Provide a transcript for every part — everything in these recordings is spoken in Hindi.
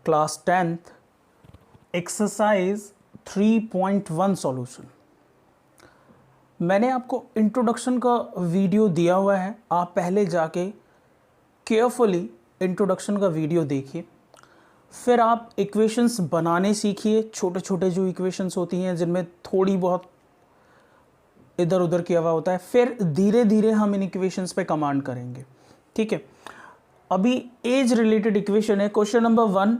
Class 10th exercise 3.1 solution. मैंने आपको इंट्रोडक्शन का वीडियो दिया हुआ है, आप पहले जाके केयरफुली इंट्रोडक्शन का वीडियो देखिए, फिर आप इक्वेशंस बनाने सीखिए। छोटे छोटे जो इक्वेशंस होती हैं जिनमें थोड़ी बहुत इधर उधर किया हुआ होता है, फिर धीरे धीरे हम इन इक्वेशंस पे कमांड करेंगे। ठीक है, अभी एज रिलेटेड इक्वेशन है, क्वेश्चन नंबर 1।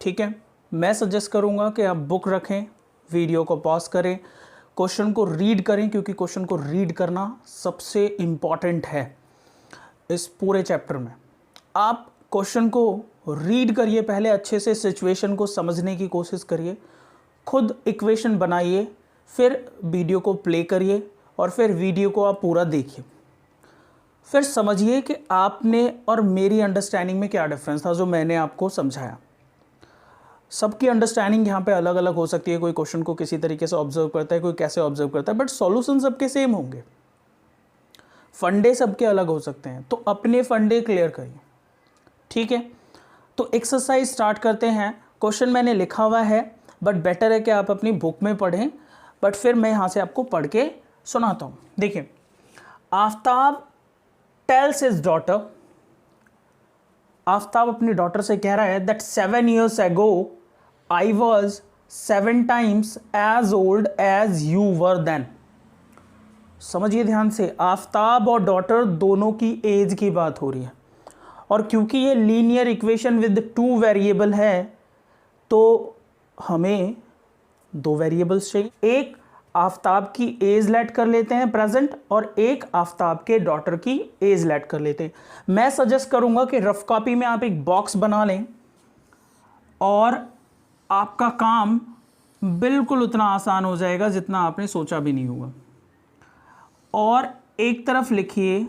ठीक है, मैं सजेस्ट करूंगा कि आप बुक रखें, वीडियो को पॉज करें, क्वेश्चन को रीड करें, क्योंकि क्वेश्चन को रीड करना सबसे इम्पॉर्टेंट है इस पूरे चैप्टर में। आप क्वेश्चन को रीड करिए, पहले अच्छे से सिचुएशन को समझने की कोशिश करिए, खुद इक्वेशन बनाइए, फिर वीडियो को प्ले करिए और फिर वीडियो को आप पूरा देखिए। फिर समझिए कि आपने और मेरी अंडरस्टैंडिंग में क्या डिफरेंस था जो मैंने आपको समझाया। सबकी अंडरस्टैंडिंग यहाँ पे अलग अलग हो सकती है, कोई क्वेश्चन को किसी तरीके से ऑब्जर्व करता है, कोई कैसे ऑब्जर्व करता है, बट सॉल्यूशन सबके सेम होंगे। फंडे सबके अलग हो सकते हैं, तो अपने फंडे क्लियर करिए। ठीक है, तो एक्सरसाइज स्टार्ट करते हैं। क्वेश्चन मैंने लिखा हुआ है, बट बेटर है कि आप अपनी बुक में पढ़ें, बट फिर मैं यहाँ से आपको पढ़ के सुनाता हूँ। देखिए, Aftab tales his daughter, Aftab अपनी डॉटर से कह रहा है that 7 years ago I was 7 times as old as you were then। समझिए ध्यान से, आफ्ताब और डॉटर दोनों की एज की बात हो रही है, और क्योंकि ये लीनियर इक्वेशन विद 2 वेरिएबल है तो हमें 2 वेरिएबल्स चाहिए। एक आफ्ताब की एज लेट कर लेते हैं प्रेजेंट, और एक आफ्ताब के डॉटर की एज लेट कर लेते हैं। मैं सजेस्ट करूंगा कि रफ कॉपी में आप एक बॉक्स बना लें और आपका काम बिल्कुल उतना आसान हो जाएगा जितना आपने सोचा भी नहीं होगा। और एक तरफ लिखिए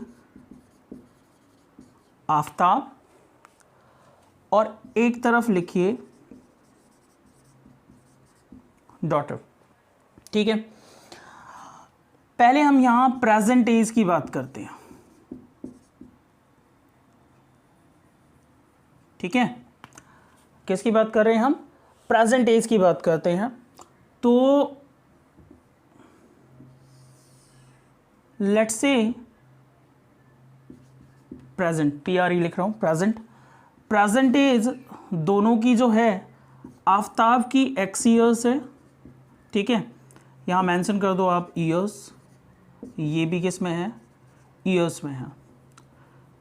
आफ्ताब और एक तरफ लिखिए डॉटर। ठीक है, पहले हम यहां प्रेजेंट एज की बात करते हैं। ठीक है, किसकी बात कर रहे हैं हम? प्रेजेंट एज की बात करते हैं। तो लेट्स से प्रेजेंट, PRE लिख रहा हूं, प्रेजेंट एज दोनों की जो है, आफ्ताब की x ईयर्स है। ठीक है, यहां मेंशन कर दो आप ईयर्स, ये भी किस में है? ईयर्स में है।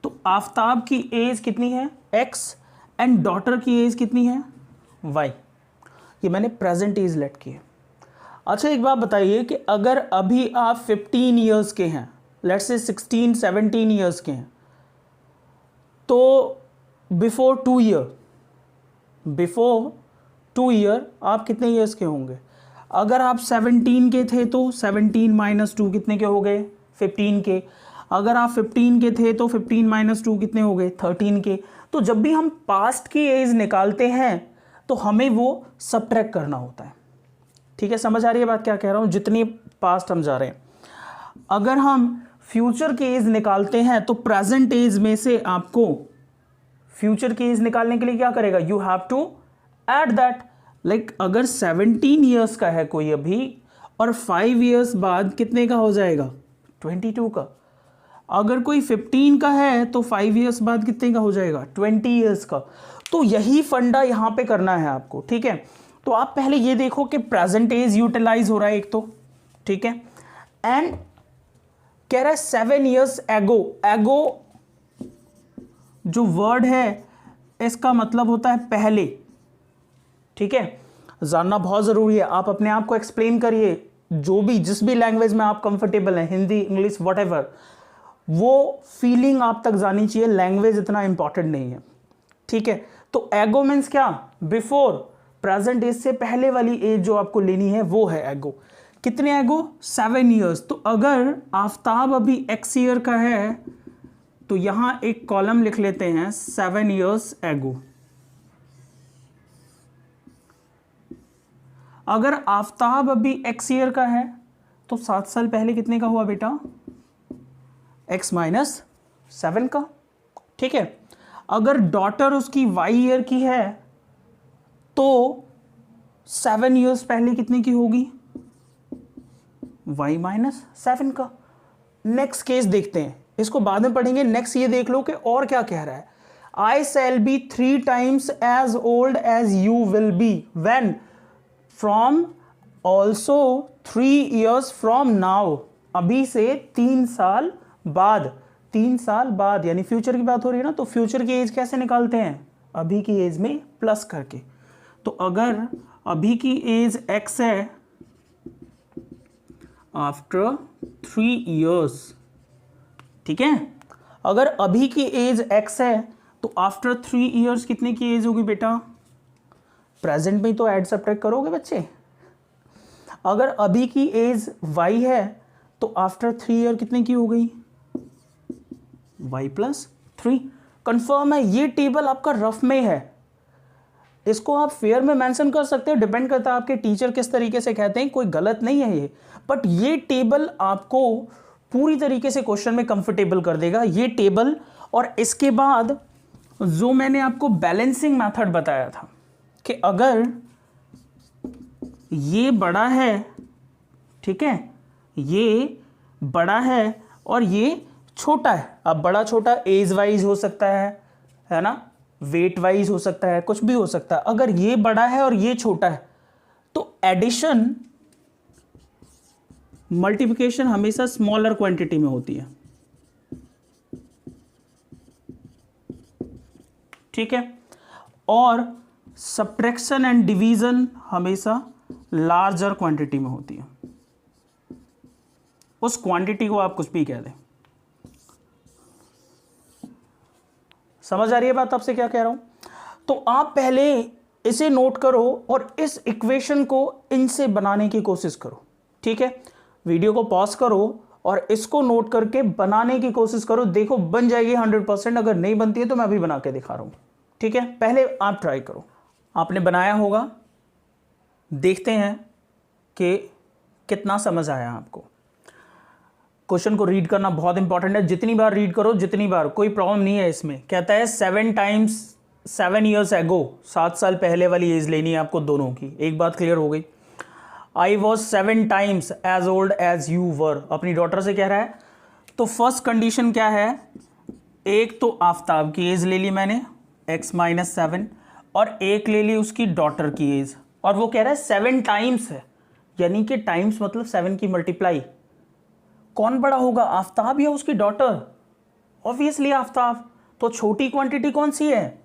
तो आफ्ताब की एज कितनी है? x, एंड डॉटर की एज कितनी है? y। ये मैंने प्रेजेंट एज लेट की है। अच्छा, एक बात बताइए कि अगर अभी आप 15 ईयर्स के हैं, लेट्स से 16-17 ईयर्स के हैं, तो बिफोर 2 ईयर आप कितने ईयर्स के होंगे? अगर आप 17 के थे तो 17 - 2 कितने के हो गए? 15 के। अगर आप 15 के थे तो 15 - 2 कितने हो गए? 13 के। तो जब भी हम पास्ट की एज निकालते हैं तो हमें वो सबट्रैक्ट करना होता है। ठीक है, समझ आ रही है बात क्या कह रहा हूँ? जितनी पास्ट हम जा रहे हैं, अगर हम फ्यूचर की एज निकालते हैं तो प्रेजेंट एज में से आपको फ्यूचर की एज निकालने के लिए क्या करेगा? You have to add that. Like अगर 17 ईयर्स का है कोई अभी, और 5 ईयर्स बाद कितने का हो जाएगा? 22 का। अगर कोई 15 का है तो 5 ईयर्स बाद कितने का हो जाएगा? 20 ईयर्स का। तो यही फंडा यहां पे करना है आपको। ठीक है, तो आप पहले ये देखो कि प्रेजेंट एज यूटिलाइज हो रहा है एक तो। ठीक है, एंड कह रहा है 7 years ago। एगो जो वर्ड है इसका मतलब होता है पहले। ठीक है, जानना बहुत जरूरी है। आप अपने आप को एक्सप्लेन करिए, जो भी जिस भी लैंग्वेज में आप कंफर्टेबल हैं, हिंदी, इंग्लिश, व्हाटएवर, वो फीलिंग आप तक जानी चाहिए। लैंग्वेज इतना इंपॉर्टेंट नहीं है। ठीक है, तो एगो मीन्स क्या? बिफोर, प्रेजेंट एज से पहले वाली एज जो आपको लेनी है वो है एगो। कितने एगो? 7 ईयर्स। तो अगर आफ्ताब अभी x ईयर का है तो यहां एक कॉलम लिख लेते हैं 7 years ago। अगर आफ्ताब अभी x ईयर का है तो 7 साल पहले कितने का हुआ बेटा? x - 7 का। ठीक है, अगर डॉटर उसकी y ईयर की है तो 7 ईयर्स पहले कितने की होगी, y माइनस 7 का। नेक्स्ट केस देखते हैं, इसको बाद में पढ़ेंगे। नेक्स्ट ये देख लो कि और क्या कह रहा है। I shall be 3 times as old as you will be when from also 3 years from now। अभी से 3 साल बाद, 3 साल बाद यानी फ्यूचर की बात हो रही है ना, तो फ्यूचर की एज कैसे निकालते हैं, अभी की एज में प्लस करके। तो अगर अभी की एज x है, आफ्टर 3 years, ठीक है, अगर अभी की एज x है तो आफ्टर 3 years कितने की एज होगी बेटा, प्रेजेंट में तो ऐड सब्ट्रैक्ट करोगे बच्चे। अगर अभी की एज y है तो आफ्टर 3 ईयर कितने की हो गई, y प्लस 3। कंफर्म है, ये टेबल आपका रफ में है, इसको आप फेयर में मेंशन कर सकते हो, डिपेंड करता है आपके टीचर किस तरीके से कहते हैं, कोई गलत नहीं है ये। बट ये टेबल आपको पूरी तरीके से क्वेश्चन में कंफर्टेबल कर देगा ये टेबल। और इसके बाद जो मैंने आपको बैलेंसिंग मेथड बताया था कि अगर ये बड़ा है, ठीक है, ये बड़ा है और ये छोटा है, अब बड़ा छोटा एज वाइज हो सकता है ना, वेट वाइज हो सकता है, कुछ भी हो सकता है। अगर ये बड़ा है और ये छोटा है तो एडिशन मल्टीप्लिकेशन हमेशा स्मॉलर क्वांटिटी में होती है, ठीक है, और सब्ट्रैक्शन एंड डिवीजन हमेशा लार्जर क्वांटिटी में होती है। उस क्वांटिटी को आप कुछ भी कह दें। समझ आ रही है बात आपसे क्या कह रहा हूं? तो आप पहले इसे नोट करो और इस इक्वेशन को इनसे बनाने की कोशिश करो, ठीक है। वीडियो को पॉज करो और इसको नोट करके बनाने की कोशिश करो, देखो बन जाएगी 100%। अगर नहीं बनती है तो मैं अभी बना के दिखा रहा हूं, ठीक है। पहले आप ट्राई करो, आपने बनाया होगा, देखते हैं कि कितना समझ आया आपको। क्वेश्चन को रीड करना बहुत इंपॉर्टेंट है, जितनी बार रीड करो, जितनी बार, कोई प्रॉब्लम नहीं है इसमें। कहता है 7 times 7 years ago, 7 साल पहले वाली एज लेनी है आपको दोनों की। एक बात क्लियर हो गई। I was 7 times as old as you were, अपनी डॉटर से कह रहा है। तो फर्स्ट कंडीशन क्या है, एक तो आफ्ताब की एज ले ली मैंने x माइनस 7 और एक ले ली उसकी डॉटर की एज, और वो कह रहा है 7 टाइम्स है, यानी कि टाइम्स मतलब 7 की मल्टीप्लाई। कौन बड़ा होगा, आफ्ताब या उसकी डॉटर? ऑब्वियसली आफ्ताब। तो छोटी क्वांटिटी कौन सी है,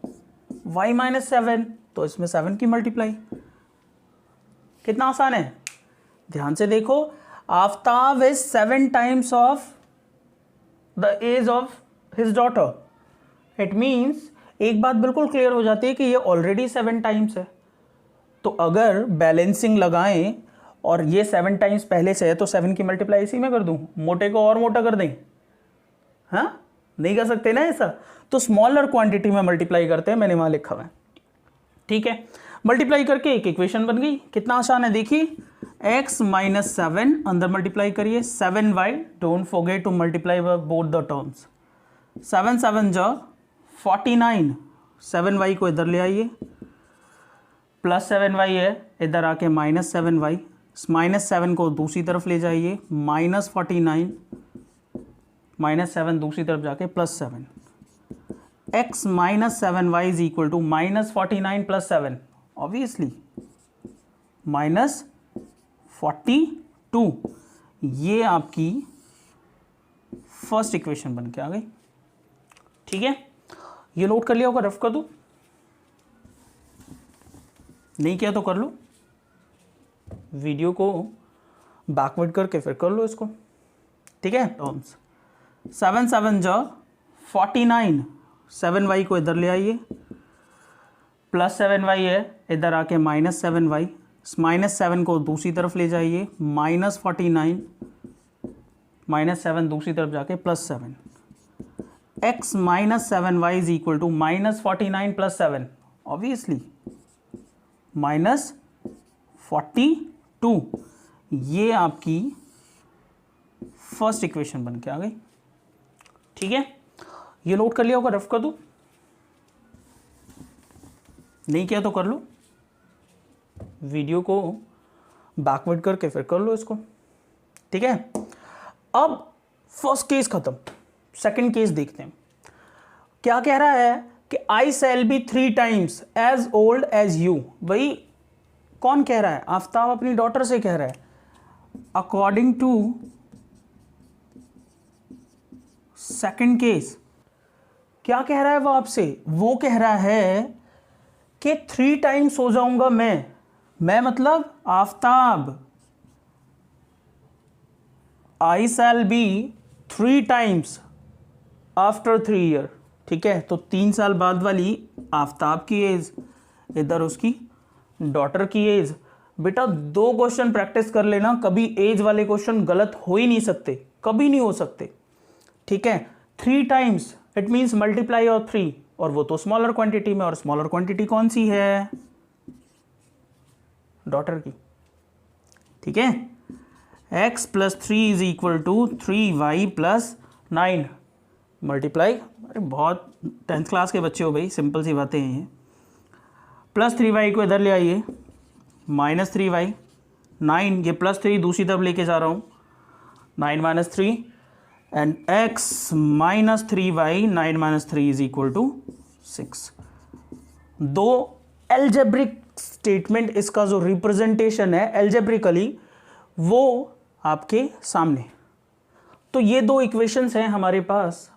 y माइनस 7, तो इसमें 7 की मल्टीप्लाई। कितना आसान है, ध्यान से देखो। Aftab is 7 times of the age of his daughter. It means एक बात बिल्कुल क्लियर हो जाती है कि ये ऑलरेडी 7 टाइम्स है। तो अगर बैलेंसिंग लगाएं और ये 7 टाइम्स पहले से है तो 7 की मल्टीप्लाई इसी में कर दूं, मोटे को और मोटा कर दें, हाँ नहीं कर सकते ना ऐसा। तो स्मॉलर क्वांटिटी में मल्टीप्लाई करते हैं, मैंने वहां लिखा हुआ है, ठीक है। मल्टीप्लाई करके एक इक्वेशन बन गई। कितना आसान है देखिए, x माइनस 7 अंदर मल्टीप्लाई करिए, 7y, don't forget to multiply both the terms. 7 7 जा 49, 7y को इधर ले आइए, प्लस 7y है, इधर आके माइनस 7y, माइनस 7 को दूसरी तरफ ले जाइए, माइनस 49, माइनस 7 दूसरी तरफ जाके plus 7। x minus 7y is equal to minus 49 plus 7, obviously minus 42। ये आपकी फर्स्ट इक्वेशन बन के आ गई, ठीक है। ये नोट कर लिया होगा, रफ कर दो, नहीं किया तो कर लो, वीडियो को बैकवर्ड करके फिर कर लो इसको, ठीक है। टर्म्स 7 7 जा 49, 7y को इधर ले आइए, प्लस 7y है, इधर आके माइनस 7y, माइनस 7 को दूसरी तरफ ले जाइए, माइनस 49, माइनस 7 दूसरी तरफ जाके plus 7। x minus 7y is equal to minus 49 plus 7, obviously minus 42। ये आपकी फर्स्ट इक्वेशन बन के आ गई, ठीक है। ये नोट कर लिया होगा, रफ कर दो, नहीं किया तो कर लो, वीडियो को बैकवर्ड करके फिर कर लो इसको, ठीक है। अब फर्स्ट केस खत्म, सेकंड केस देखते हैं। क्या कह रहा है कि I shall be 3 times as old as you. भाई कौन कह रहा है? आफ्ताब अपनी डॉटर से कह रहा है। अकॉर्डिंग टू सेकंड केस क्या कह रहा है वो आपसे? वो कह रहा है कि 3 times हो जाऊंगा मैं मतलब Aftab. I shall be 3 times after 3 year, ठीक है। तो 3 साल बाद वाली आफ्ताब की एज, इधर उसकी डॉटर की एज। बेटा 2 क्वेश्चन प्रैक्टिस कर लेना, कभी एज वाले क्वेश्चन गलत हो ही नहीं सकते, कभी नहीं हो सकते, ठीक है। 3 times इट मीन्स मल्टीप्लाई और 3, और वो तो स्मॉलर क्वांटिटी में, और स्मॉलर क्वांटिटी कौन सी है? डॉटर की, ठीक है। x + 3 is equal to 3y + 9 multiply, अरे बहुत 10th क्लास के बच्चे हो भाई, सिंपल सी बातें हैं ये। प्लस 3y को इधर ले आइए, -3y, 9, ये +3 दूसरी तरफ लेके जा रहा हूँ, 9 - 3 and x - 3y, 9 - 3 is equal to 6। 2 algebraic statement, इसका जो रिप्रेजेंटेशन है एल्जेब्रिकली वो आपके सामने। तो ये 2 इक्वेशंस हैं हमारे पास।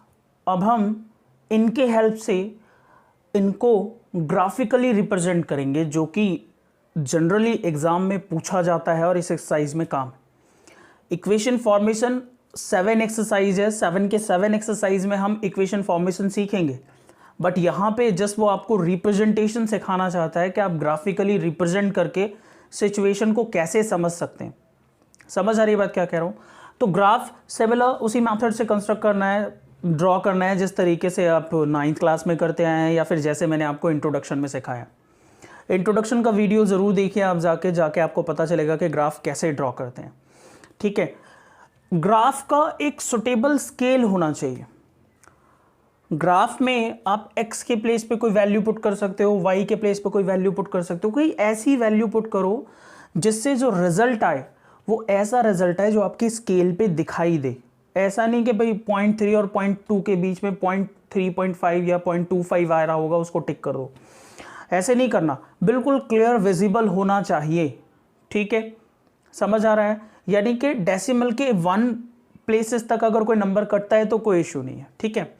अब हम इनके हेल्प से इनको ग्राफिकली रिप्रेजेंट करेंगे, जो कि जनरली एग्जाम में पूछा जाता है और इस एक्सरसाइज में काम। इक्वेशन फॉर्मेशन 7 एक्सरसाइज है, 7 के 7 एक्सरसाइज में हम इक्वेशन फॉर्मेशन सीखेंगे, बट यहाँ पे जस्ट वो आपको रिप्रेजेंटेशन सिखाना चाहता है कि आप ग्राफिकली रिप्रेजेंट करके सिचुएशन को कैसे समझ सकते हैं। समझ आ रही बात क्या कह रहा हूँ? तो ग्राफ सिमिलर उसी मेथड से कंस्ट्रक्ट करना है, ड्रॉ करना है जिस तरीके से आप 9th क्लास में करते आए हैं, या फिर जैसे मैंने आपको इंट्रोडक्शन में सिखाया। इंट्रोडक्शन का वीडियो ज़रूर देखिए आप, जाके आपको पता चलेगा कि ग्राफ कैसे ड्रॉ करते हैं, ठीक है। ग्राफ का एक सुटेबल स्केल होना चाहिए। ग्राफ में आप x के प्लेस पे कोई वैल्यू पुट कर सकते हो, y के प्लेस पे कोई वैल्यू पुट कर सकते हो, कोई ऐसी वैल्यू पुट करो जिससे जो रिजल्ट आए वो ऐसा रिजल्ट आए जो आपकी स्केल पे दिखाई दे। ऐसा नहीं कि भाई 0.3 और 0.2 के बीच में 0.3.5 या 0.25 आ रहा होगा उसको टिक कर दो, ऐसे नहीं करना, बिल्कुल क्लियर विजिबल होना चाहिए, ठीक है। समझ आ रहा है? यानी कि डेसिमल के 1 प्लेसेस तक अगर कोई नंबर कटता है तो कोई इश्यू नहीं है, ठीक है।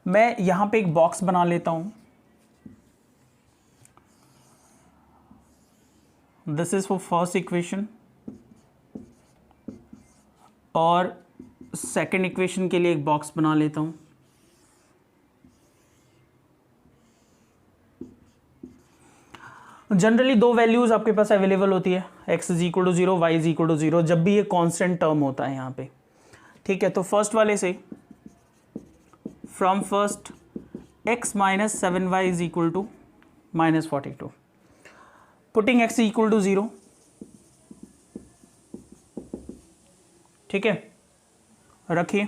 मैं यहां पे एक बॉक्स बना लेता हूं, this is for first equation, और सेकेंड इक्वेशन के लिए एक बॉक्स बना लेता हूं। जनरली 2 वैल्यूज आपके पास अवेलेबल होती है, x = 0, y = 0, जब भी ये कांस्टेंट टर्म होता है यहाँ पे, ठीक है। तो फर्स्ट वाले से, from first x - 7y = -42, putting x = 0, ठीक है, रखिए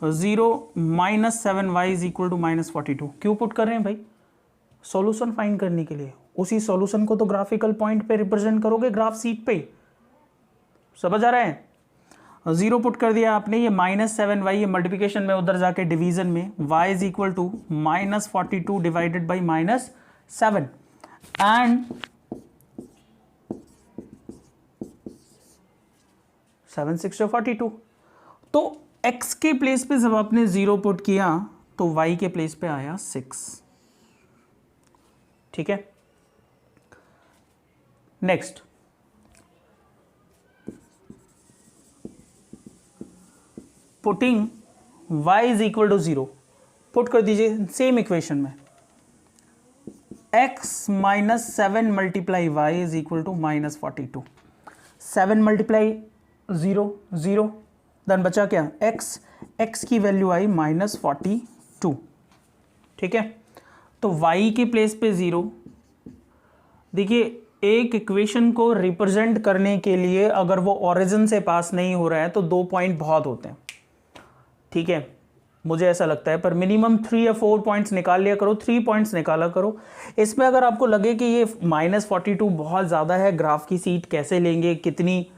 0 - 7y = -42। क्यों पुट कर रहे हैं भाई? सॉल्यूशन फाइंड करने के लिए। उसी सॉल्यूशन को तो ग्राफिकल पॉइंट पे रिप्रेजेंट करोगे ग्राफ शीट पे, समझ आ रहा है? 0 पुट कर दिया आपने, ये -7y, ये मल्टीप्लिकेशन में, उधर जाके डिवीजन में y = -42 डिवाइडेड बाई -7 एंड 7 × 6 = 42। तो x के प्लेस पे जब आपने 0 पुट किया तो y के प्लेस पे आया 6, ठीक है। नेक्स्ट, पुटिंग y = 0 पुट कर दीजिए सेम इक्वेशन में, x - 7 × y = -42, 7 × 0 0, देन बचा क्या? x की वैल्यू आई -42, ठीक है। तो y के प्लेस पे 0। देखिए एक इक्वेशन को रिप्रेजेंट करने के लिए अगर वो ओरिजिन से पास नहीं हो रहा है तो 2 पॉइंट बहुत होते हैं, ठीक है। मुझे ऐसा लगता है, पर मिनिमम 3 या 4 पॉइंट्स निकाल लिया करो, 3 पॉइंट्स निकाला करो। इसमें अगर आपको लगे कि ये -42 बहुत ज़्यादा है, ग्राफ की सीट कैसे लेंगे, कितनी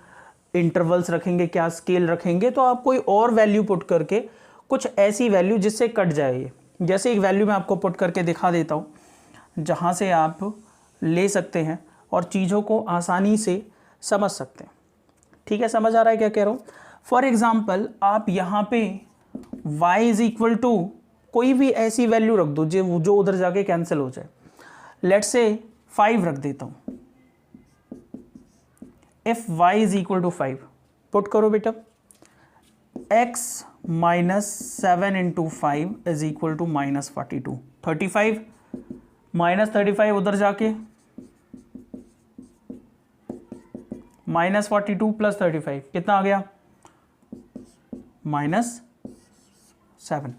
इंटरवल्स रखेंगे, क्या स्केल रखेंगे, तो आप कोई और वैल्यू पुट करके, कुछ ऐसी वैल्यू जिससे कट जाए ये। जैसे एक वैल्यू मैं आपको पुट करके दिखा देता हूँ जहाँ से आप ले सकते हैं और चीज़ों को आसानी से समझ सकते हैं। ठीक है, समझ आ रहा है क्या कह रहा हूँ? फॉर एग्ज़ाम्पल आप यहाँ पे y इज इक्वल टू कोई भी ऐसी वैल्यू रख दो जो उधर जाके कैंसिल हो जाए। लेट्स से 5 रख देता हूँ। If y is equal to 5, put करो बेटा, x minus 7 into 5 is equal to -42, 35 -35 उधर जाके -42 प्लस 35 कितना आ गया? -7।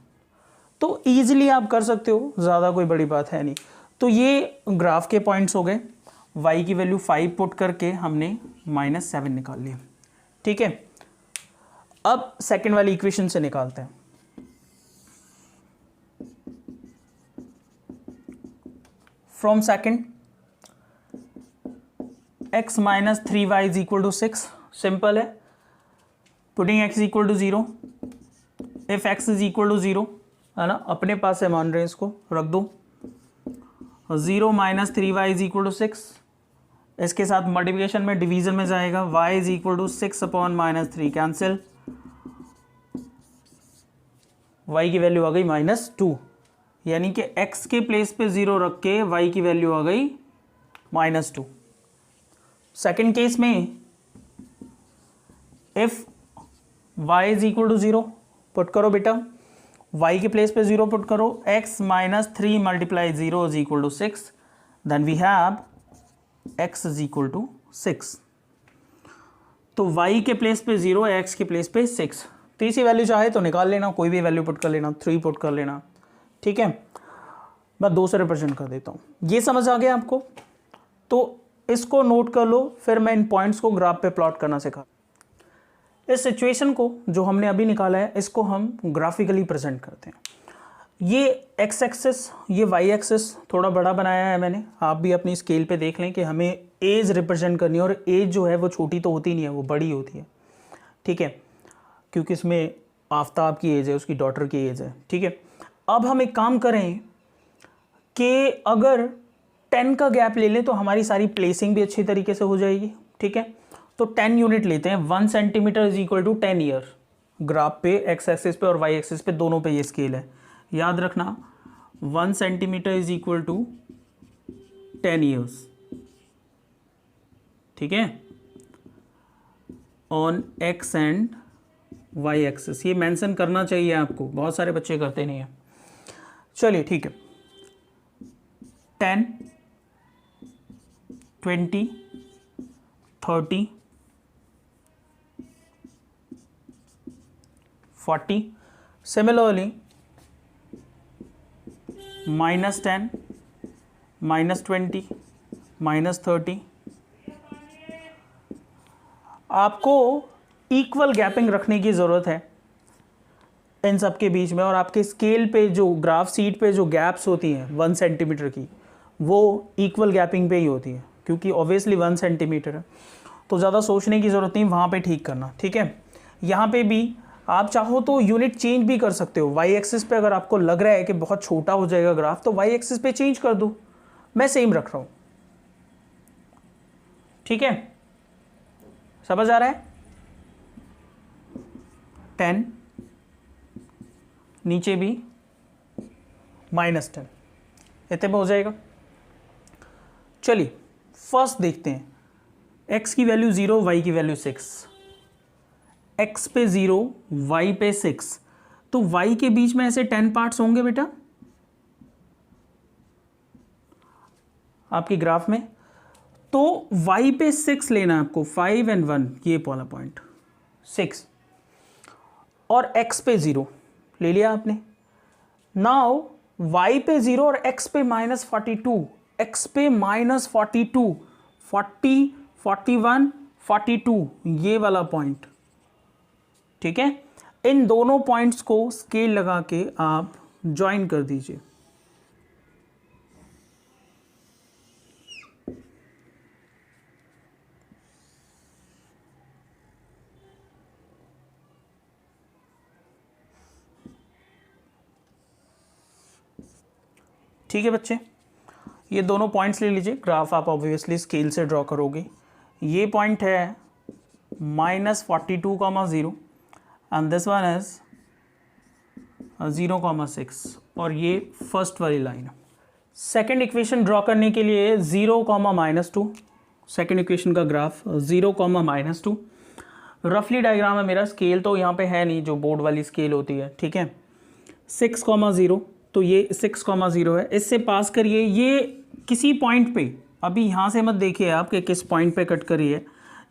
तो ईजिली आप कर सकते हो, ज़्यादा कोई बड़ी बात है नहीं। तो ये ग्राफ के पॉइंट्स हो गए। y की वैल्यू 5 पुट करके हमने -7 निकाल लिया। ठीक है, अब सेकंड वाली इक्वेशन से निकालते हैं। From second, x minus 3y is equal to 6, simple है। Putting x equal to 0, if x is equal to 0, है ना, अपने पास से मान रहे हैं, इसको रख दो। 0 minus 3y is equal to 6, इसके साथ मल्टीप्लिकेशन में डिवीजन में जाएगा, y is equal to 6 upon -3 cancel, y की वैल्यू आ गई -2, यानी कि x के प्लेस पे 0 रख के y की वैल्यू आ गई -2। सेकेंड केस में if y is equal to 0, put करो बेटा, y के प्लेस पे 0 पुट करो, x minus 3 multiply 0 is equal to 6, then we have x is equal to 6। तो y के प्लेस पे 0, x के प्लेस पे 6, तीसरी वैल्यू चाहे तो निकाल लेना, कोई भी वैल्यू पुट कर लेना, 3 पुट कर लेना। ठीक है, मैं 2 से रिप्रेजेंट कर देता हूँ। ये समझ आ गया आपको? तो इसको नोट कर लो, फिर मैं इन पॉइंट्स को ग्राफ पे प्लॉट करना सिखा। इस सिचुएशन को जो हमने अभी निकाला है, इसको हम ग्राफिकली प्रेजेंट करते हैं। ये एक्स एक्सिस, ये वाई एक्सिस थोड़ा बड़ा बनाया है मैंने, आप भी अपनी स्केल पे देख लें कि हमें एज रिप्रेजेंट करनी है, और एज जो है वो छोटी तो होती नहीं है, वो बड़ी होती है। ठीक है, क्योंकि इसमें आफ्ताब की एज है, उसकी डॉटर की एज है। ठीक है, अब हम एक काम करें कि अगर 10 का गैप ले लें तो हमारी सारी प्लेसिंग भी अच्छी तरीके से हो जाएगी। ठीक है, तो 10 यूनिट लेते हैं। 1 centimetre is equal to 10 year. Graph पे एक्स एक्सिस पे और वाई एक्सिस पे दोनों पे ये स्केल है, याद रखना। 1 centimetre is equal to 10 years. ठीक है, on x and y axis, ये मेंशन करना चाहिए आपको, बहुत सारे बच्चे करते नहीं हैं। चलिए ठीक है, 10, 20, 30, 40, similarly -10, -20, -30। आपको इक्वल गैपिंग रखने की ज़रूरत है इन सब के बीच में, और आपके स्केल पे जो ग्राफ सीट पे जो गैप्स होती हैं 1 सेंटीमीटर की, वो इक्वल गैपिंग पे ही होती है, क्योंकि ऑब्वियसली 1 सेंटीमीटर है, तो ज़्यादा सोचने की ज़रूरत नहीं, वहाँ पे ठीक करना। ठीक है, यहाँ पे भी आप चाहो तो यूनिट चेंज भी कर सकते हो। वाई एक्सिस पे अगर आपको लग रहा है कि बहुत छोटा हो जाएगा ग्राफ, तो वाई एक्सिस पे चेंज कर दो, मैं सेम रख रहा हूँ। ठीक है, समझ आ रहा है? 10, नीचे भी -10, इतने में हो जाएगा। चलिए फर्स्ट देखते हैं, x की वैल्यू 0, y की वैल्यू 6। x पे 0, y पे 6, तो y के बीच में ऐसे 10 पार्ट्स होंगे बेटा आपकी ग्राफ में, तो y पे 6 लेना है आपको, 5 और 1, ये वाला पॉइंट 6, और x पे 0 ले लिया आपने। नाउ y पे 0 और x पे -42, x पे -42, 40, 41, 42, ये वाला पॉइंट। ठीक है, इन दोनों पॉइंट्स को स्केल लगा के आप ज्वाइन कर दीजिए। ठीक है बच्चे, ये दोनों पॉइंट्स ले लीजिए। ग्राफ आप ऑब्वियसली स्केल से ड्रॉ करोगे। ये पॉइंट है -42,0 एंड दिस वन इज 0,6 और ये फर्स्ट वाली लाइन है। सेकेंड इक्वेशन ड्रॉ करने के लिए 0,-2, सेकेंड इक्वेशन का ग्राफ 0,-2। रफली डायग्राम है मेरा, स्केल तो यहाँ पे है नहीं जो बोर्ड वाली स्केल होती है, ठीक है। 6,0 तो ये 6,0 है, इससे पास करिए। ये किसी पॉइंट पे, अभी यहाँ से मत देखिए आप कि किस पॉइंट पे कट करी है,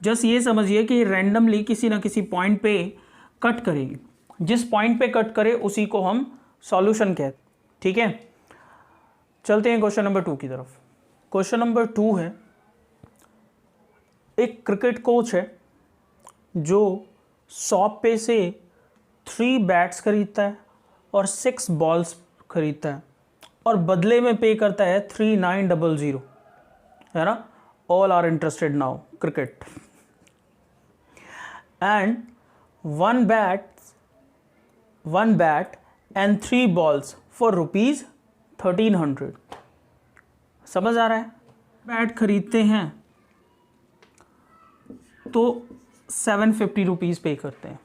जस्ट ये समझिए कि रैंडमली किसी ना किसी पॉइंट पे कट करेगी। जिस पॉइंट पे कट करे उसी को हम सॉल्यूशन कहते हैं, ठीक है। चलते हैं क्वेश्चन नंबर 2 की तरफ। क्वेश्चन नंबर 2 है, एक क्रिकेट कोच है जो शॉप पे से 3 बैट्स खरीदता है और 6 बॉल्स खरीदता है और बदले में पे करता है 3900, है ना। All are interested now cricket and one bat and 3 balls for ₹1300। समझ आ रहा है। बैट खरीदते हैं तो 750 रुपीज़ पे करते हैं।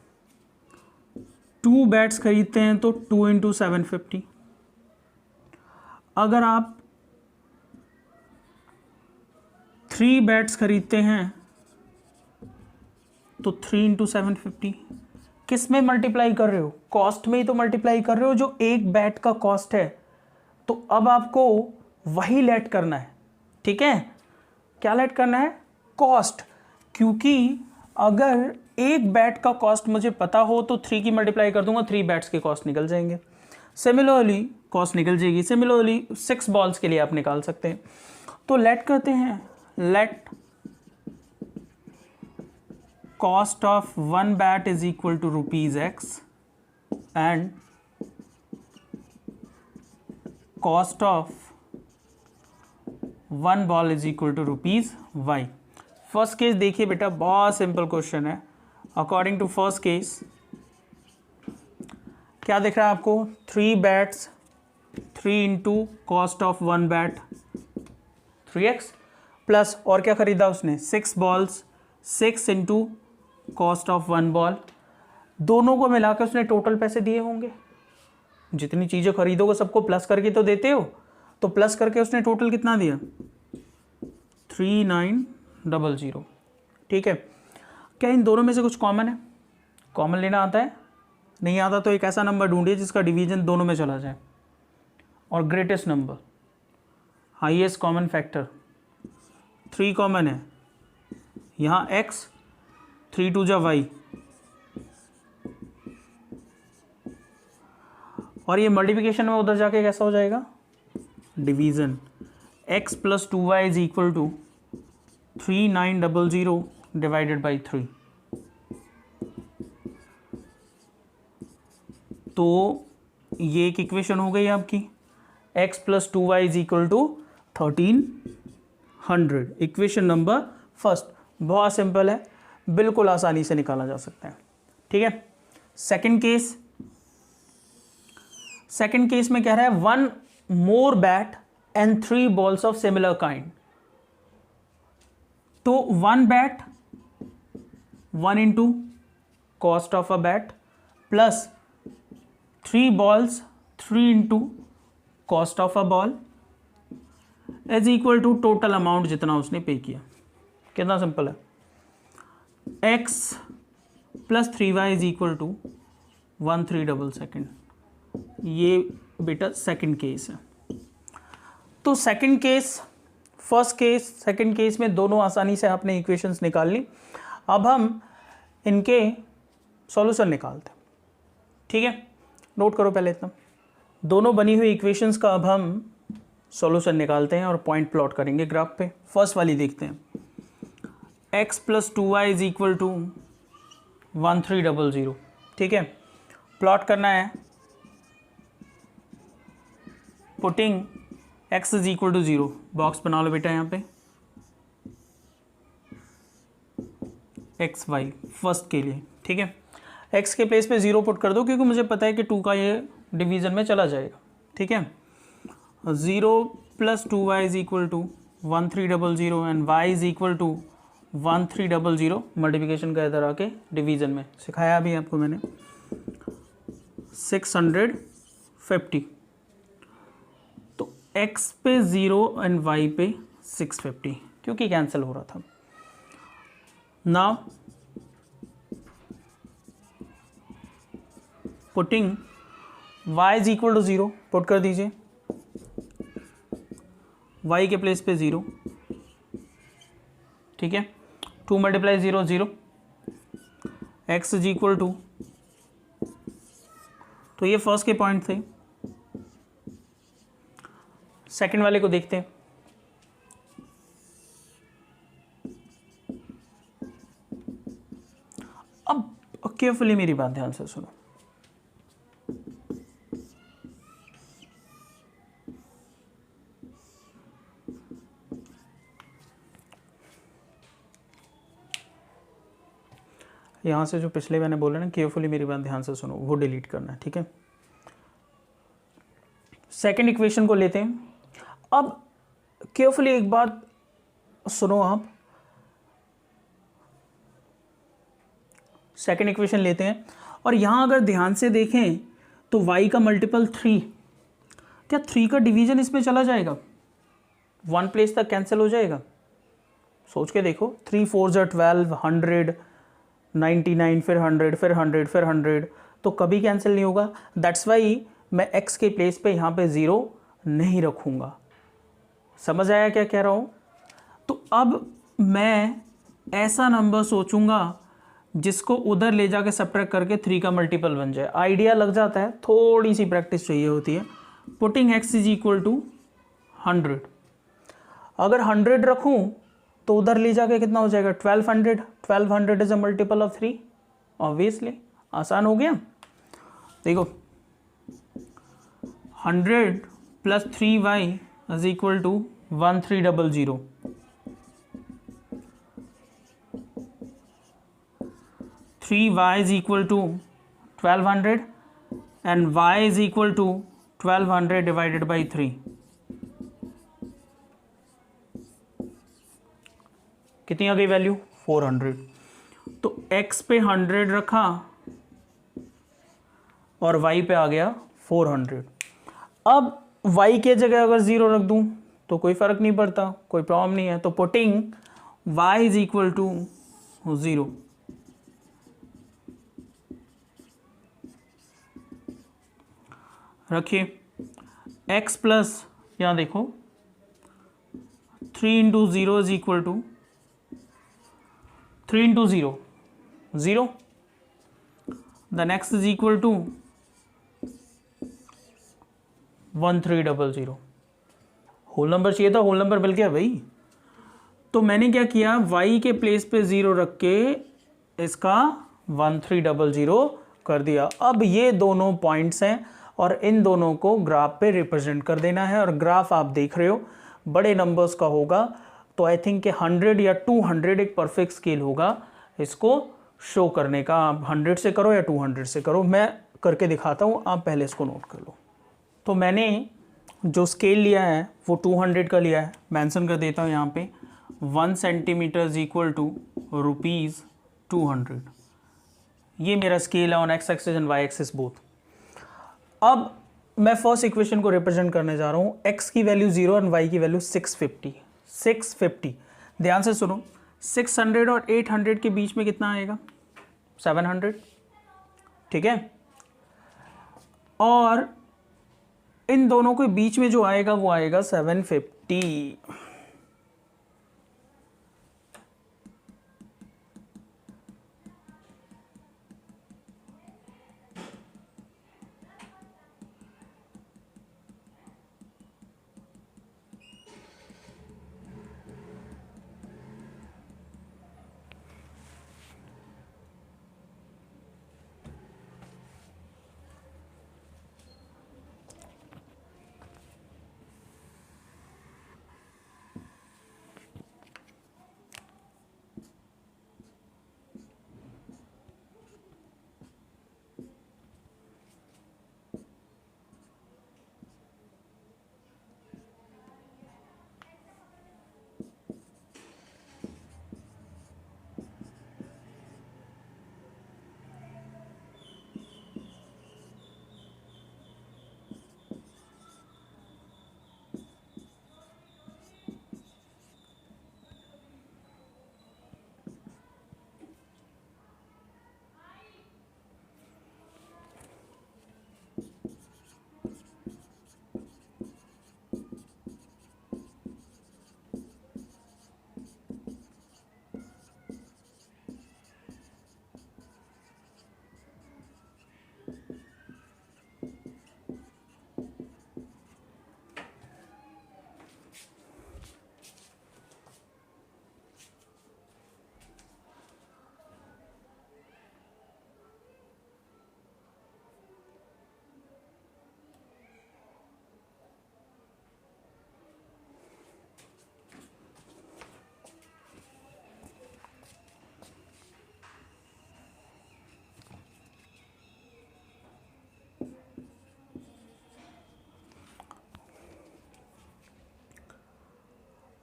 2 बैट्स खरीदते हैं तो 2 × 750। अगर आप 3 बैट्स खरीदते हैं तो 3 × 750। किस में मल्टीप्लाई कर रहे हो? कॉस्ट में ही तो मल्टीप्लाई कर रहे हो जो एक बैट का कॉस्ट है। तो अब आपको वही लेट करना है, ठीक है। क्या लेट करना है? कॉस्ट। क्योंकि अगर एक बैट का कॉस्ट मुझे पता हो तो 3 की मल्टीप्लाई कर दूंगा, 3 बैट्स के कॉस्ट निकल जाएंगे। सिमिलरली कॉस्ट निकल जाएगी। सिमिलरली 6 बॉल्स के लिए आप निकाल सकते हैं। तो लेट करते हैं, late cost of 1 bat is equal to ₹X and cost of 1 ball is equal to ₹Y। First case देखिए बेटा, बहुत सिंपल क्वेश्चन है। अकॉर्डिंग टू फर्स्ट केस क्या दिख रहा है आपको? 3 bats, 3 × cost of 1 bat 3x plus और क्या खरीदा उसने? 6 बॉल्स, 6 × कॉस्ट ऑफ 1 बॉल। दोनों को मिलाकर उसने टोटल पैसे दिए होंगे। जितनी चीज़ें खरीदोगे सबको प्लस करके तो देते हो, तो प्लस करके उसने टोटल कितना दिया? 3900, ठीक है। क्या इन दोनों में से कुछ कॉमन है? कॉमन लेना आता है? नहीं आता तो एक ऐसा नंबर ढूंढिए जिसका डिवीजन दोनों में चला जाए। और greatest number, highest common factor 3 common है। यहाँ x, 3 × y और ये मल्टीप्लिकेशन में उधर जाके कैसा हो जाएगा? Division. x + 2y is equal to 3900 divided by 3। तो ये एक इक्वेशन हो गई आपकी। x + 2y is equal to 1300। Equation number first. बहुत सिंपल है, बिल्कुल आसानी से निकाला जा सकता है, ठीक है। सेकंड केस में कह रहा है 1 more bat and 3 balls of similar kind। तो 1 bat 1 × cost of a bat plus 3 balls 3 × cost of a ball is equal to total amount जितना उसने पे किया। कितना सिंपल है। x + 3y is equal to 1322। ये बेटा सेकंड केस है। तो second case, first case, second case में दोनों आसानी से आपने इक्वेशंस निकाल ली। अब हम इनके सॉल्यूशन निकालते हैं, ठीक है। नोट करो पहले इतना। दोनों बनी हुई इक्वेशंस का अब हम सॉल्यूशन निकालते हैं और पॉइंट प्लॉट करेंगे ग्राफ पे। फर्स्ट वाली देखते हैं। x + 2y is equal to 1300, ठीक है। प्लॉट करना है putting x is equal to 0, box बना लो बेटा यहाँ पे एक्स वाई फर्स्ट के लिए, ठीक है। x के प्लेस पे 0 पुट कर दो क्योंकि मुझे पता है कि 2 का ये डिवीज़न में चला जाएगा, ठीक है। 0 plus 2y is equal to 1300 and y is equal to 1300, multiplication का इधर आके डिवीज़न में सिखाया अभी आपको मैंने 650। तो x पे 0 एंड y पे 650 क्योंकि कैंसिल हो रहा था। Now putting y is equal to 0 put कर दीजिए, y के प्लेस पे 0, ठीक है। 2 multiply 0 0, x is equal to, तो ये फर्स्ट के पॉइंट थे। सेकंड वाले को देखते हैं। अब केयरफुली मेरी बात ध्यान से सुनो। यहाँ से जो पिछले मैंने बोला ना, केयरफुली मेरी बात ध्यान से सुनो, वो डिलीट करना है, ठीक है। सेकंड इक्वेशन को लेते हैं। अब केयरफुली एक बात सुनो आप, सेकंड इक्वेशन लेते हैं और यहाँ अगर ध्यान से देखें तो y का मल्टीपल 3, क्या 3 का डिवीजन इसमें चला जाएगा? 1 प्लेस तक कैंसिल हो जाएगा। सोच के देखो, 3 4 12, 100, 99, फिर 100, फिर 100, फिर 100, तो कभी कैंसिल नहीं होगा। दैट्स वाई मैं x के प्लेस पे यहाँ पे 0 नहीं रखूँगा। समझ आया क्या कह रहा हूँ? तो अब मैं ऐसा नंबर सोचूंगा जिसको उधर ले जाके सब्ट्रैक्ट करके 3 का मल्टीपल बन जाए। आइडिया लग जाता है, थोड़ी सी प्रैक्टिस चाहिए होती है। Putting x is equal to 100, अगर 100 रखूँ तो उधर ले जाके कितना हो जाएगा? 1200। 1200 is a multiple of 3, obviously आसान हो गया। देखो 100 plus 3y is equal to 1300। 3y is equal to 1200 and y is equal to 1200 divided by 3। कितनी आ गई वैल्यू? 400। तो x पे 100 रखा और y पे आ गया 400। अब y के जगह अगर 0 रख दूं तो कोई फर्क नहीं पड़ता, कोई प्रॉब्लम नहीं है। तो putting y is equal to 0, रखिए x प्लस, यहाँ देखो 3 into 0 is equal to 3 into 0 0, the next is equal to 1300। Whole number चाहिए था, होल नंबर मिल गया भाई। तो मैंने क्या किया, y के प्लेस पे 0 रख के इसका 1300 कर दिया। अब ये दोनों पॉइंट्स हैं और इन दोनों को ग्राफ पे रिप्रेजेंट कर देना है। और ग्राफ आप देख रहे हो बड़े नंबर्स का होगा, तो आई थिंक कि 100 या 200 एक परफेक्ट स्केल होगा इसको शो करने का। आप 100 से करो या 200 से करो, मैं करके दिखाता हूँ, आप पहले इसको नोट कर लो। तो मैंने जो स्केल लिया है वो 200 का लिया है, मेंशन कर देता हूँ यहाँ पे। 1 सेंटीमीटर इज इक्वल टू ₹200। ये मेरा स्केल है on x axis and y axis both. अब मैं फर्स्ट इक्वेशन को रिप्रेजेंट करने जा रहा हूँ। x की वैल्यू 0 एंड y की वैल्यू 650। 650 ध्यान से सुनो, 600 और 800 के बीच में कितना आएगा? 700, ठीक है। और इन दोनों के बीच में जो आएगा वो आएगा 750।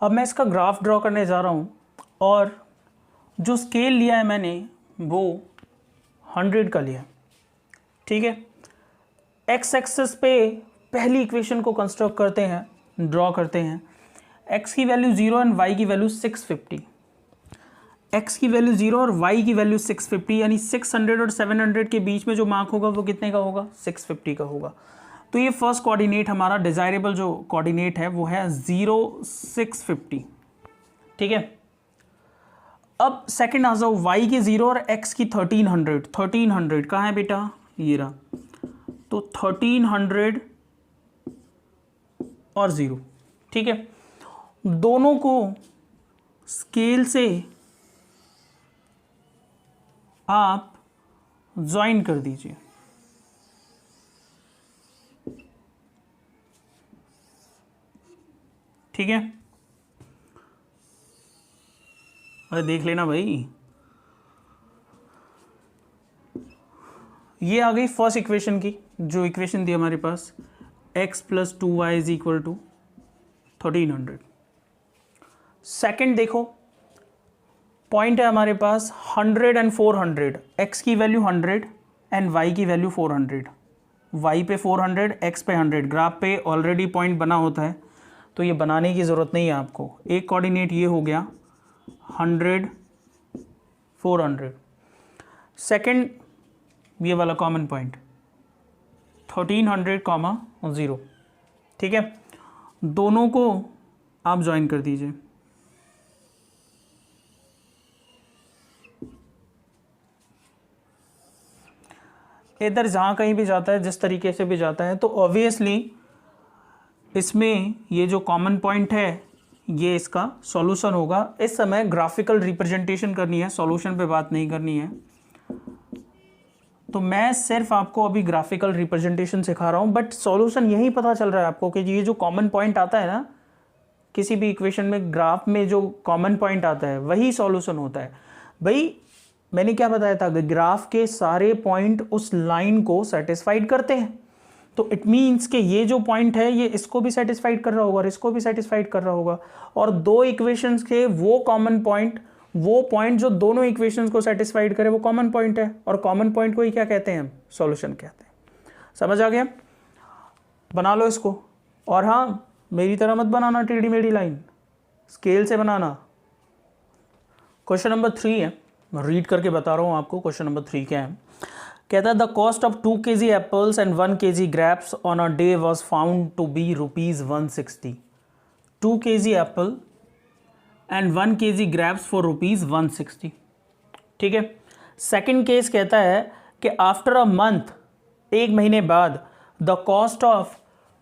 अब मैं इसका ग्राफ ड्रॉ करने जा रहा हूँ और जो स्केल लिया है मैंने वो 100 का लिया, ठीक है। एक्स एक्सिस पे पहली इक्वेशन को कंस्ट्रक्ट करते हैं, ड्रॉ करते हैं। एक्स की वैल्यू 0 एंड वाई की वैल्यू 650। एक्स की वैल्यू 0 और वाई की वैल्यू 650, यानी 600 और 700 के बीच में जो मार्क होगा वो कितने का होगा, 650 का होगा। तो ये फर्स्ट कोऑर्डिनेट हमारा डिजायरेबल जो कोऑर्डिनेट है वो है 0 650, ठीक है। अब सेकंड आ जाओ, y की 0 और x की 1300 कहाँ है बेटा, ये रहा। तो 1300 और 0, ठीक है। दोनों को स्केल से आप ज्वाइन कर दीजिए, ठीक है। अरे देख लेना भाई, ये आ गई फर्स्ट इक्वेशन की, जो इक्वेशन थी हमारे पास x + 2y = 1300। सेकंड देखो, पॉइंट है हमारे पास 100 एंड 400, x की वैल्यू 100 एंड y की वैल्यू 400। y पे 400, x पे 100। ग्राफ पे ऑलरेडी पॉइंट बना होता है तो ये बनाने की ज़रूरत नहीं है आपको। एक कोऑर्डिनेट ये हो गया 100 400। सेकंड ये वाला कॉमन पॉइंट 1300, 0, ठीक है। दोनों को आप ज्वाइन कर दीजिए। इधर जहाँ कहीं भी जाता है, जिस तरीके से भी जाता है, तो ऑब्वियसली इसमें ये जो कॉमन पॉइंट है ये इसका सॉल्यूशन होगा। इस समय ग्राफिकल रिप्रेजेंटेशन करनी है, सॉल्यूशन पे बात नहीं करनी है। तो मैं सिर्फ आपको अभी ग्राफिकल रिप्रेजेंटेशन सिखा रहा हूँ, बट सॉल्यूशन यही पता चल रहा है आपको कि ये जो कॉमन पॉइंट आता है ना किसी भी इक्वेशन में, ग्राफ में जो कॉमन पॉइंट आता है वही सॉल्यूशन होता है। भाई मैंने क्या बताया था, ग्राफ के सारे पॉइंट उस लाइन को सेटिस्फाइड करते हैं। तो इट मीन्स कि ये जो पॉइंट है ये इसको भी सेटिस्फाइड कर रहा होगा और इसको भी सेटिस्फाइड कर रहा होगा, और दो इक्वेशंस के वो कॉमन पॉइंट, वो पॉइंट जो दोनों इक्वेशंस को सेटिस्फाइड करे वो कॉमन पॉइंट है, और कॉमन पॉइंट को ही क्या कहते हैं हम, सॉल्यूशन कहते हैं। समझ आ गया? बना लो इसको। और हाँ, मेरी तरह मत बनाना टेढ़ी मेढ़ी लाइन, स्केल से बनाना। क्वेश्चन नंबर 3 है, मैं रीड करके बता रहा हूँ आपको। क्वेश्चन नंबर 3 क्या है, कहता है the cost of 2 kg apples and 1 kg grapes on a day was found to be ₹160। 2 kg apple and 1 kg grapes for ₹160, ठीक है। सेकेंड केस कहता है कि आफ्टर अ मंथ, एक महीने बाद, the cost of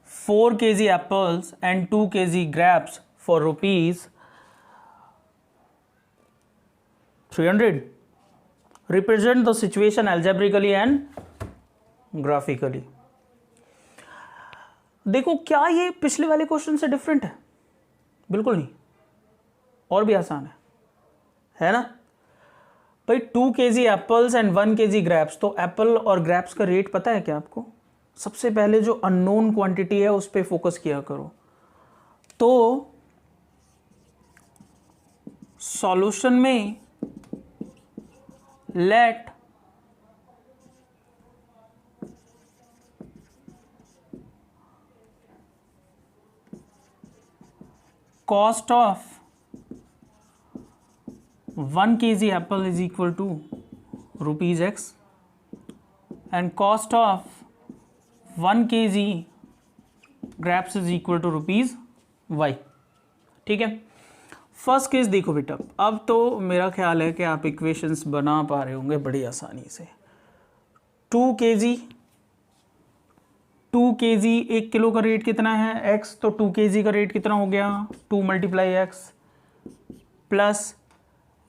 4 kg apples and 2 kg grapes for ₹300। Represent the situation algebraically and graphically. देखो क्या ये पिछले वाले क्वेश्चन से डिफरेंट है? बिल्कुल नहीं, और भी आसान है ना भाई। 2 kg apples and 1 kg grapes, तो एप्पल और ग्रेप्स का रेट पता है क्या आपको? सबसे पहले जो अननोन क्वांटिटी है उस पर फोकस किया करो। तो सॉल्यूशन में let cost of 1 kg apple is equal to ₹X and cost of 1 kg grapes is equal to ₹Y, ठीक है। फर्स्ट केस देखो बेटा, अब तो मेरा ख्याल है कि आप इक्वेशंस बना पा रहे होंगे बड़ी आसानी से। 2 kg 1 किलो का रेट कितना है, x, तो 2 kg का रेट कितना हो गया, 2 × x, प्लस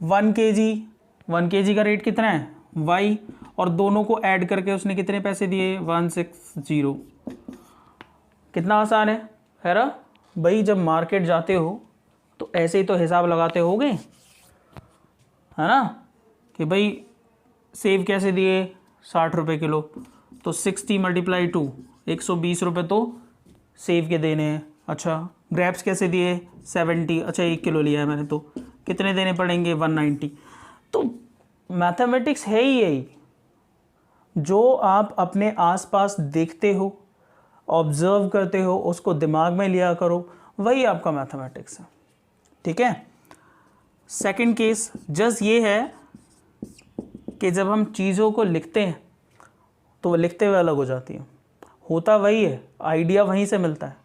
1 kg का रेट कितना है, y, और दोनों को ऐड करके उसने कितने पैसे दिए, 160। कितना आसान है ना भाई। जब मार्केट जाते हो तो ऐसे ही तो हिसाब लगाते होगे, है ना, कि भाई सेब कैसे दिए, 60 रुपये किलो, तो 60 × 2, 120 रुपये तो सेब के देने हैं। अच्छा, ग्रैप्स कैसे दिए 70, अच्छा 1 किलो लिया है मैंने, तो कितने देने पड़ेंगे 190। तो मैथमेटिक्स है ही यही, जो आप अपने आसपास देखते हो, ऑब्जर्व करते हो, उसको दिमाग में लिया करो, वही आपका मैथमेटिक्स है। ठीक है। सेकंड केस जस्ट ये है कि जब हम चीज़ों को लिखते हैं तो वो लिखते हुए अलग हो जाती है, होता वही है, आइडिया वहीं से मिलता है।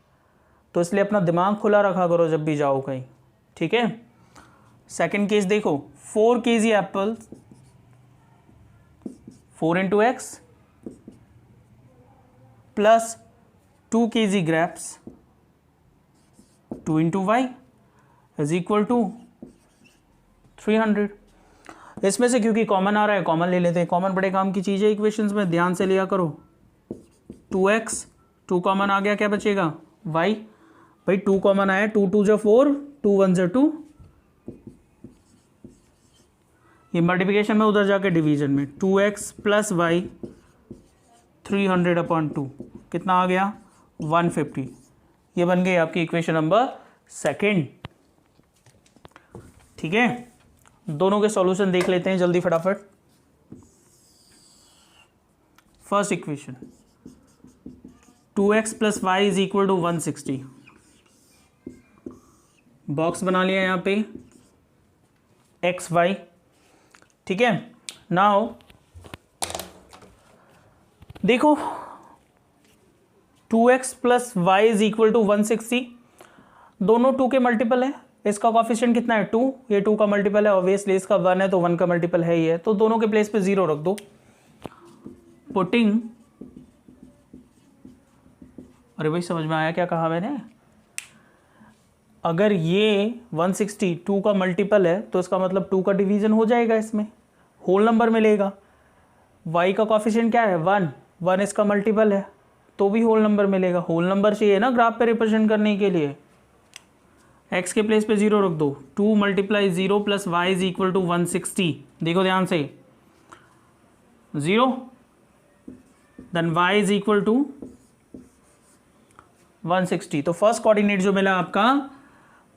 तो इसलिए अपना दिमाग खुला रखा करो जब भी जाओ कहीं। ठीक है। सेकंड केस देखो, 4 kg apple, 4 into x plus 2 kg grapes 2 into y is equal to 300। इसमें से क्योंकि कॉमन आ रहा है कॉमन ले लेते हैं। कॉमन बड़े काम की चीज़ है इक्वेशंस में, ध्यान से लिया करो। 2x, 2 कॉमन आ गया, क्या बचेगा y। भाई 2 कॉमन आया, 2 2 जो 4, 2 1 जो 2, ये मल्टीप्लिकेशन में, उधर जाके डिवीजन में 2x प्लस वाई 300/2 कितना आ गया 150। ये बन गई आपकी इक्वेशन नंबर सेकंड। ठीक है। दोनों के सॉल्यूशन देख लेते हैं जल्दी फटाफट। First equation 2x plus y is equal to 160, box बना लिया यहाँ पे एक्स वाई। ठीक है। नाउ देखो 2x plus y is equal to 160, दोनों 2 के मल्टीपल है। इसका कॉफिशिएंट कितना है 2, ये 2 का मल्टीपल है, ऑब्वियसली इसका 1 है तो 1 का मल्टीपल है ही है, तो दोनों के प्लेस पे 0 रख दो। पुटिंग, अरे भाई समझ में आया क्या कहा मैंने? अगर ये 160 2 का मल्टीपल है तो इसका मतलब 2 का डिवीजन हो जाएगा, इसमें होल नंबर मिलेगा। y का कॉफिशिएंट क्या है 1, 1 इसका मल्टीपल है तो भी होल नंबर मिलेगा। होल नंबर चाहिए ना ग्राफ पे रिप्रेजेंट करने के लिए। x के प्लेस पे 0 रख दो, 2 × 0 plus y is equal to 160। देखो ध्यान से 0 then y is equal to 160। तो फर्स्ट कोऑर्डिनेट जो मिला आपका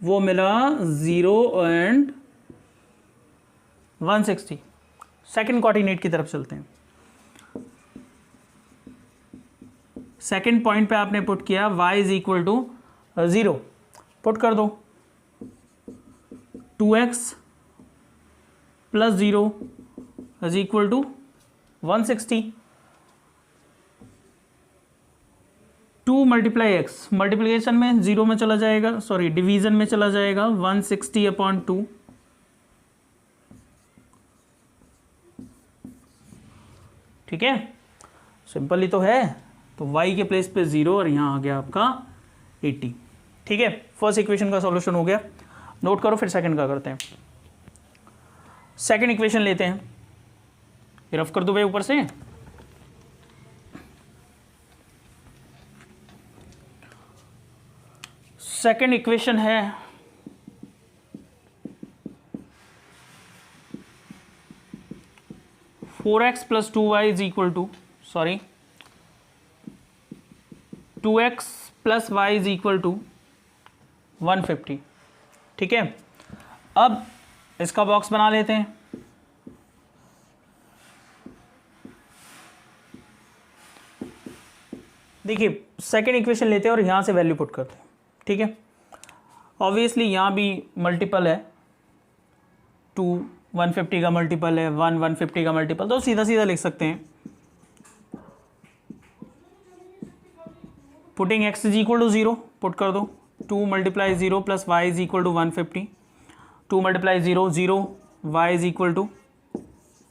वो मिला 0 एंड 160। सेकंड कोऑर्डिनेट की तरफ चलते हैं। सेकंड पॉइंट पे आपने पुट किया y is equal to 0, put कर दो 2x plus 0 is equal to 160। 2 × x multiplication में 0 में चला जाएगा, सॉरी डिवीजन में चला जाएगा 160/2। ठीक है, सिंपल ही तो है। तो y के प्लेस पे 0 और यहाँ आ गया आपका 80। ठीक है, फर्स्ट इक्वेशन का सॉल्यूशन हो गया। नोट करो, फिर सेकंड का करते हैं। सेकंड इक्वेशन लेते हैं, रफ कर दो भाई ऊपर से। सेकंड इक्वेशन है 4x plus 2y is equal to, sorry 2x plus y is equal to 150। ठीक है, अब इसका बॉक्स बना लेते हैं। देखिए सेकंड इक्वेशन लेते हैं और यहां से वैल्यू पुट करते हैं। ठीक है, ऑब्वियसली यहाँ भी मल्टीपल है, 2 150 का मल्टीपल है, 1 150 का मल्टीपल, तो सीधा सीधा लिख सकते हैं। Putting x is equal to 0, put कर दो 2 × 0 plus y is equal to 150, 2 × 0 0, y is equal to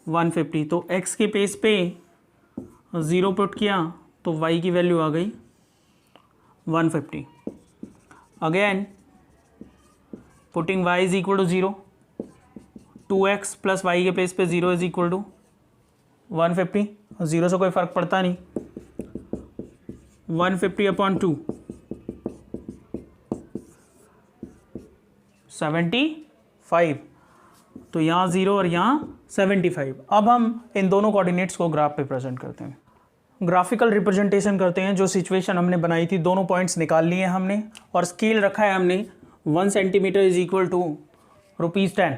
150। तो x के पेस पे 0 पुट किया तो y की वैल्यू आ गई 150। Again putting y is equal to 0, 2x plus y के प्लेस पे 0 इज इक्वल टू 150। 0 से कोई फर्क पड़ता नहीं, 150/2 75। तो यहाँ 0 और यहाँ 75। अब हम इन दोनों कोऑर्डिनेट्स को ग्राफ पे प्रेजेंट करते हैं। ग्राफिकल रिप्रेजेंटेशन करते हैं। जो सिचुएशन हमने बनाई थी, दोनों पॉइंट्स निकाल लिए हमने और स्केल रखा है हमने 1 centimetre is equal to ₹10।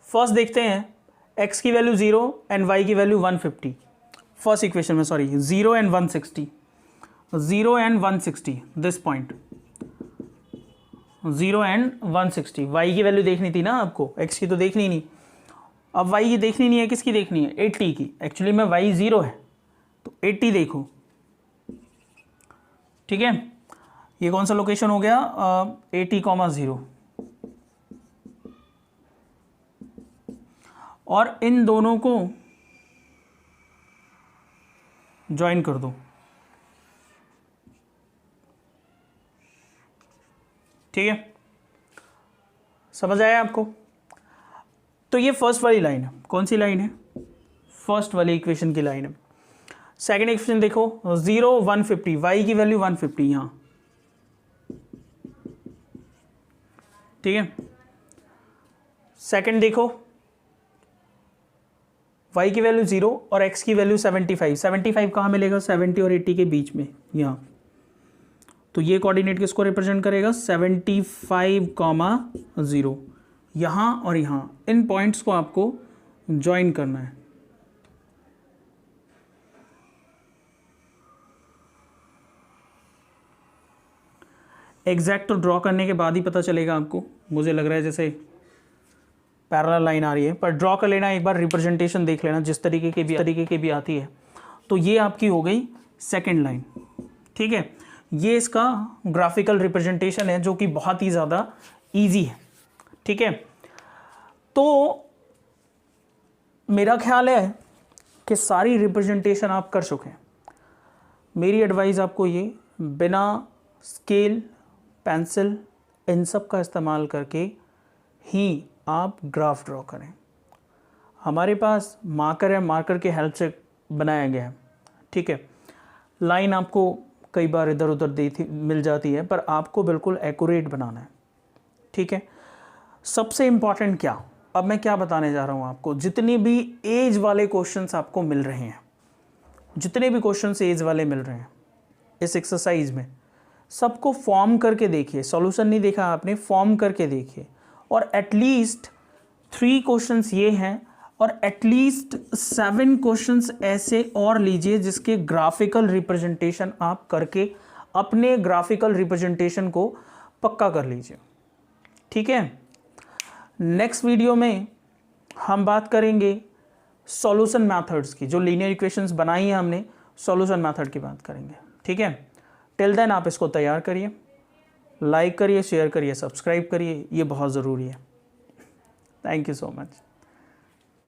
First देखते हैं x की वैल्यू 0 एंड y की वैल्यू 150। फर्स्ट इक्वेशन में 0 and 160, 0 and 160 this point, 0 and 160। y की वैल्यू देखनी थी ना आपको, x की तो देखनी नहीं। अब y की देखनी नहीं है, किसकी देखनी है? 80 की। एक्चुअली में y 0 है तो 80 देखो, ठीक है। ये कौन सा लोकेशन हो गया? 80,0 और इन दोनों को ज्वाइन कर दो, ठीक है। समझ आया आपको? तो ये फर्स्ट वाली लाइन है। कौन सी लाइन है? फर्स्ट वाली इक्वेशन की लाइन है। सेकेंड इक्वेशन देखो, 0 150, y की वैल्यू 150 यहां, ठीक है। सेकेंड देखो, y की वैल्यू 0 और x की वैल्यू 75। 75 कहाँ मिलेगा? 70 और 80 के बीच में यहाँ। तो ये कोऑर्डिनेट किसको रिप्रेजेंट करेगा? 75,0 यहाँ और यहाँ। इन पॉइंट्स को आपको ज्वाइन करना है। एग्जैक्ट तो ड्रॉ करने के बाद ही पता चलेगा आपको। मुझे लग रहा है जैसे पैरेलल लाइन आ रही है, पर ड्रॉ कर लेना, एक बार रिप्रेजेंटेशन देख लेना जिस तरीके की भी आती है। तो ये आपकी हो गई सेकंड लाइन, ठीक है। ये इसका ग्राफिकल रिप्रेजेंटेशन है जो कि बहुत ही ज़्यादा इजी है, ठीक है। तो मेरा ख्याल है कि सारी रिप्रेजेंटेशन आप कर चुके हैं। मेरी एडवाइस आपको ये, बिना स्केल पेंसिल इन सब का इस्तेमाल करके ही आप ग्राफ ड्रॉ करें। हमारे पास मार्कर है, मार्कर के हेल्प से बनाया गया है, ठीक है। लाइन आपको कई बार इधर उधर मिल जाती है, पर आपको बिल्कुल एक्यूरेट बनाना है, ठीक है। सबसे इम्पॉर्टेंट क्या, अब मैं क्या बताने जा रहा हूँ आपको, जितने भी एज वाले क्वेश्चंस आपको मिल रहे हैं, जितने भी क्वेश्चंस एज वाले मिल रहे हैं इस एक्सरसाइज में, सबको फॉर्म करके देखिए। सॉल्यूशन नहीं देखा आपने, फॉर्म करके देखिए। और एटलीस्ट 3 क्वेश्चंस ये हैं और एटलीस्ट 7 क्वेश्चंस ऐसे और लीजिए जिसके ग्राफिकल रिप्रेजेंटेशन आप करके अपने ग्राफिकल रिप्रेजेंटेशन को पक्का कर लीजिए, ठीक है। नेक्स्ट वीडियो में हम बात करेंगे सॉल्यूशन मेथड्स की। जो लीनियर इक्वेशंस बनाई हैं हमने, सॉल्यूशन मेथड की बात करेंगे, ठीक है। टिल देन आप इसको तैयार करिए, लाइक करिए, शेयर करिए, सब्सक्राइब करिए, ये बहुत ज़रूरी है। Thank you so much.